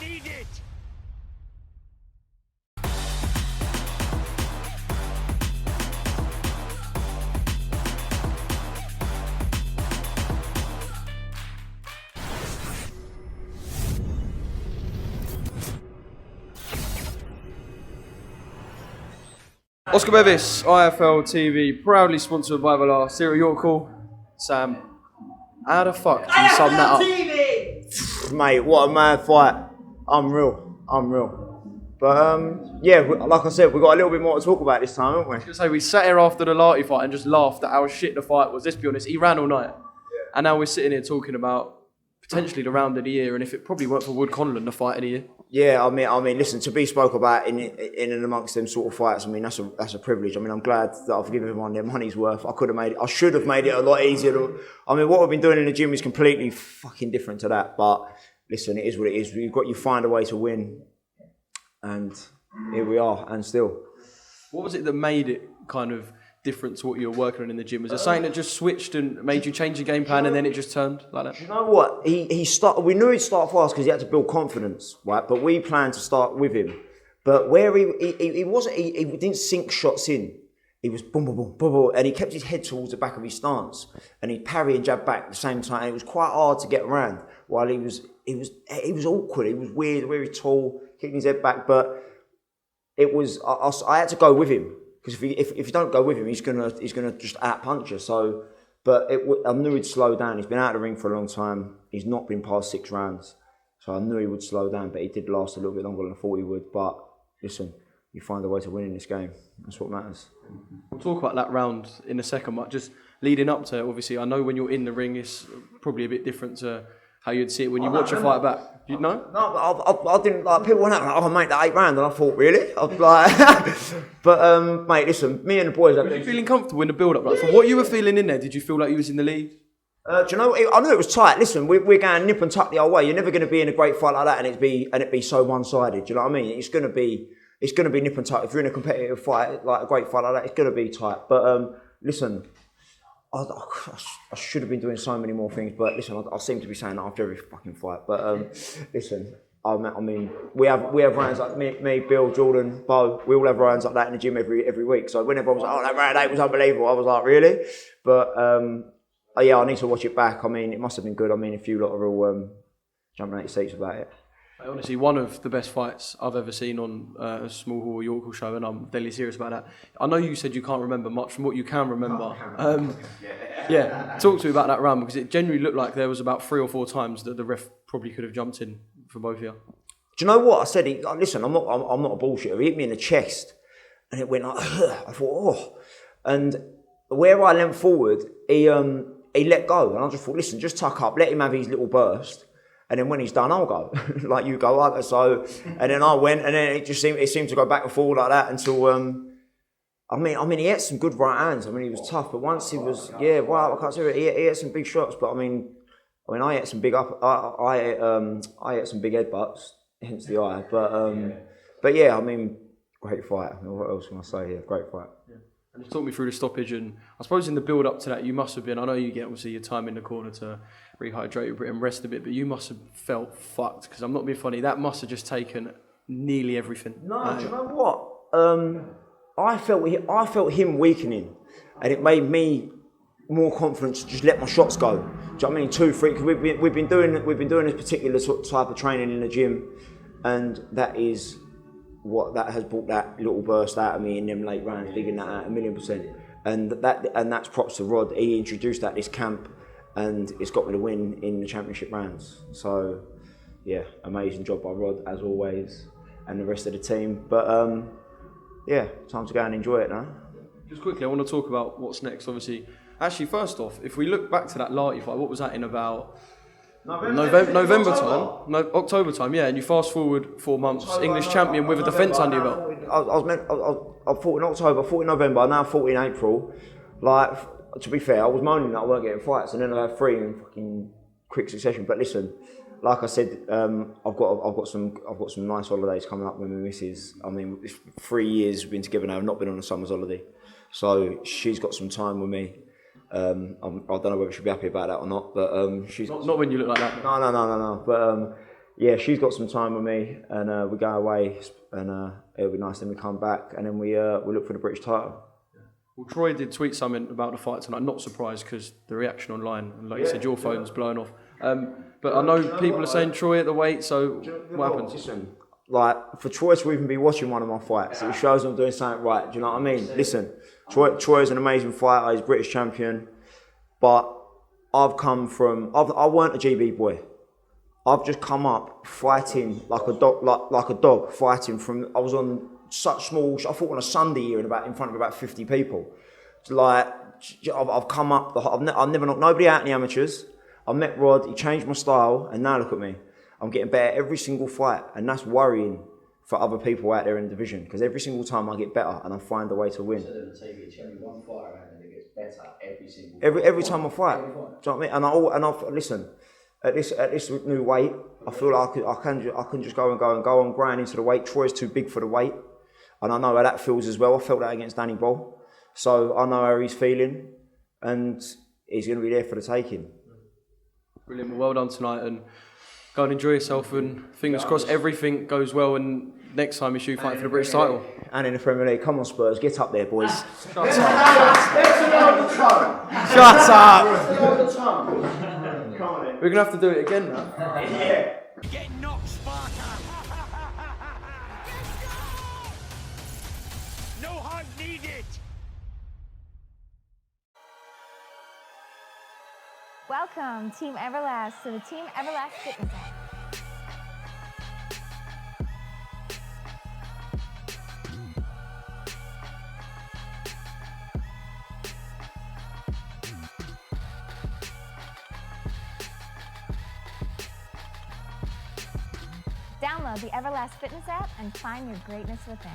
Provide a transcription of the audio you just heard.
need it! Oscar Bevis, IFL TV, proudly sponsored by Valar. Cyril Yorkall, Sam. How the fuck do you sum that up? Mate, what a mad fight. Unreal. But yeah, like I said, we've got a little bit more to talk about this time, haven't we? I was gonna say, we sat here after the Larty fight and just laughed at how shit the fight was. Let's be honest, he ran all night. And now we're sitting here talking about potentially the round of the year, and if it probably weren't for Wood Conlon, the fight of the year. Yeah, I mean, listen, to be spoke about in and amongst them sort of fights, I mean, that's a privilege. I mean, I'm glad that I've given everyone their money's worth. I should have made it a lot easier. I mean, what we've been doing in the gym is completely fucking different to that. But listen, it is what it is. You find a way to win, and here we are, and still. What was it that made it kind of different to what you were working on in the gym? Was it something that just switched and made you change your game plan and then it just turned like that? You know what? We knew he'd start fast because he had to build confidence, right? But we planned to start with him. But where he didn't sink shots in. He was boom, boom, boom, boom, boom, and he kept his head towards the back of his stance, and he'd parry and jab back at the same time. And it was quite hard to get around. While he was awkward. He was weird, very tall, kicking his head back. But it was I had to go with him. Because if you don't go with him, he's gonna just outpunch you. So, but I knew he'd slow down. He's been out of the ring for a long time. He's not been past 6 rounds, so I knew he would slow down. But he did last a little bit longer than I thought he would. But listen, you find a way to win in this game. That's what matters. We'll talk about that round in a second, but just leading up to it, obviously, I know when you're in the ring, it's probably a bit different to how you'd see it when you watch a fight back. You know? No, but I didn't like. People went out like, "Oh, mate, that 8 round," and I thought, really? I was like, but mate, listen, me and the boys. Were you feeling comfortable in the build-up? Like, for what you were feeling in there, did you feel like you was in the lead? Do you know? I knew it was tight. Listen, we're going nip and tuck the whole way. You're never going to be in a great fight like that, and it be so one-sided. Do you know what I mean? It's going to be nip and tuck. If you're in a competitive fight, like a great fight like that, it's going to be tight. But listen. I should have been doing so many more things, but listen, I seem to be saying that after every fucking fight. But listen, I mean, we have rounds like me, Bill, Jordan, Bo. We all have rounds like that in the gym every week. So when everyone was like, "Oh, that round 8 was unbelievable," I was like, "Really?" But yeah, I need to watch it back. I mean, it must have been good. I mean, a few lot are all jumping out your seats about it. Honestly, one of the best fights I've ever seen on a small hall Yorkshire show, and I'm deadly serious about that. I know you said you can't remember much from what you can remember. Yeah, talk to me about that round, because it genuinely looked like there was about 3 or 4 times that the ref probably could have jumped in for both of you. Do you know what I said? Listen, I'm not a bullshitter. He hit me in the chest, and it went like, I thought, oh, and where I leant forward, he let go, and I just thought, listen, just tuck up, let him have his little burst. And then when he's done, I'll go. Like you go. So, and then I went, and then it seemed to go back and forward like that until, I mean, he had some good right hands. I mean, he was tough, but once he was, I can't say it. He had some big shots, but I mean, I had some big I had some big headbutts, hence the eye. But yeah, I mean, great fight. I mean, what else can I say here? Great fight. Yeah. And just talk me through the stoppage, and I suppose in the build up to that, you must have been. I know you get obviously your time in the corner to rehydrate and rest a bit, but you must have felt fucked, because I'm not being funny. That must have just taken nearly everything. No, do you know what? I felt him weakening, and it made me more confident to just let my shots go. Do you know what I mean? 2, 3. Because we've been doing this particular type of training in the gym, and that is what that has brought that little burst out of me in them late rounds, digging that out 1,000,000%. And that's props to Rod. He introduced that this camp, and it's got me the win in the championship rounds. So yeah, amazing job by Rod as always, and the rest of the team. But yeah, time to go and enjoy it now. Just quickly, I want to talk about what's next. Obviously, actually, first off, if we look back to that Larty fight, what was that in about? November time, October time, yeah, and you fast forward 4 months, English champion with a defence under your belt. I fought in October, I fought in November, I now fought in April. Like, to be fair, I was moaning that I weren't getting fights, and then I had 3 in fucking quick succession. But listen, like I said, I've got some nice holidays coming up with my missus. I mean, it's 3 years we've been together now. I've not been on a summer's holiday, so she's got some time with me. I don't know whether she'll be happy about that or not, but she's not when you look like that. No. But yeah, she's got some time with me, and we go away, and it'll be nice. Then we come back, and then we look for the British title. Well, Troy did tweet something about the fight tonight. Not surprised because the reaction online, and like you said, your phone's blown off. But I know people are saying Troy at the weight. So what happens? Listen, like for Troy to even be watching one of my fights, it shows I'm doing something right. Do you know what I mean? Listen, Troy is an amazing fighter. He's British champion, but I weren't a GB boy. I've just come up fighting like a dog, fighting from. I was on such small. I fought on a Sunday here in front of about 50 people. It's like I've come up. I've never knocked nobody out in the amateurs. I met Rod. He changed my style, and now look at me. I'm getting better every single fight, and that's worrying for other people out there in the division because every single time I get better and I find a way to win. One fighter and it gets better every single. Every time I fight. Do you know what I mean? And I listen. At this new weight, I feel like I can just go on grind into the weight. Troy's too big for the weight, and I know how that feels as well. I felt that against Danny Ball, so I know how he's feeling, and he's going to be there for the taking. Brilliant. Well done tonight, and go and enjoy yourself. And fingers crossed, everything goes well. And next time it's you fighting for the British title. And in the Premier League, come on Spurs, get up there, boys. Shut up. Shut up. We're going to have to do it again now. Yeah. Get knocked, Sparta! No heart needed! Welcome, Team Everlast, to the Team Everlast Fitness app. Download the Everlast Fitness app and find your greatness within.